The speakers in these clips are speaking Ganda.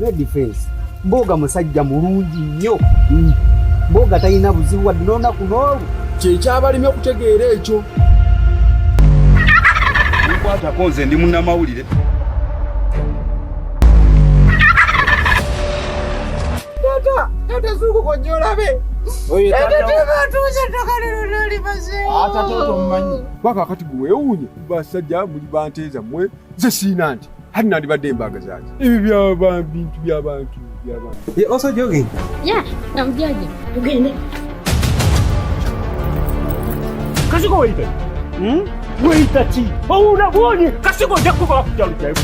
ne defense mboga musajja mulungi nnyo mboga talina buzibu wadde n'olunaku n'olwo kyekyabalimi okutegeera ekyo nkwatako nze ndi munnamawulire tata zukukonyolabe baka kati gweewuunye basajja muli banteeza mmwe nze siina nti hati nandibadde embaga zaaki ebyo bintu by'abantu also jogging yeah I'm jogging tugende kasiko waita waita ki ouna bwoni kasiko jakuba kujalo kyayo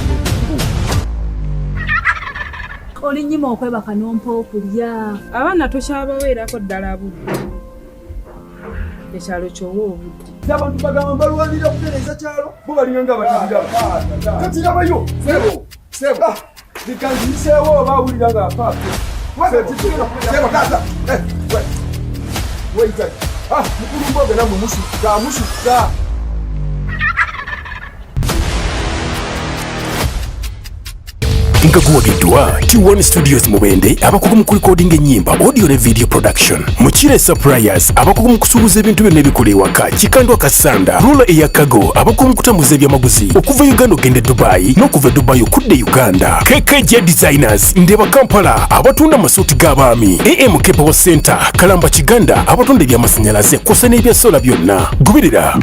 oli nnyima okwebaka n'ompa okulya abaana tokyabaweerako ddala budde ekyalo kyowa obudde abantu bagamba balwanira kutereeza kyalo bo balinga nga batambira katirabayo sebo likanziseewo bawulira nga apaape mukulu mboge namwe musukka nga kuwagiddwa T1 Studios Mubende abakugu mu recording ennyimba audio ne video production Mukire Suppliers abakugu mu kusuubuza ebintu byonna ebikola ewaka Kikandwa Kasanda Rula eya Kago abakugu mu kutambuza ebyamaguzi okuva Uganda ogende Dubai n'okuva Dubai okudde Uganda KKJ Designers Ndeba Kampala abatunda amasuuti g'abaami AMK Power Center Kalamba Kiganda abatunda ebyamasannyalaze kw'ossa n'ebya sola byonna gubirira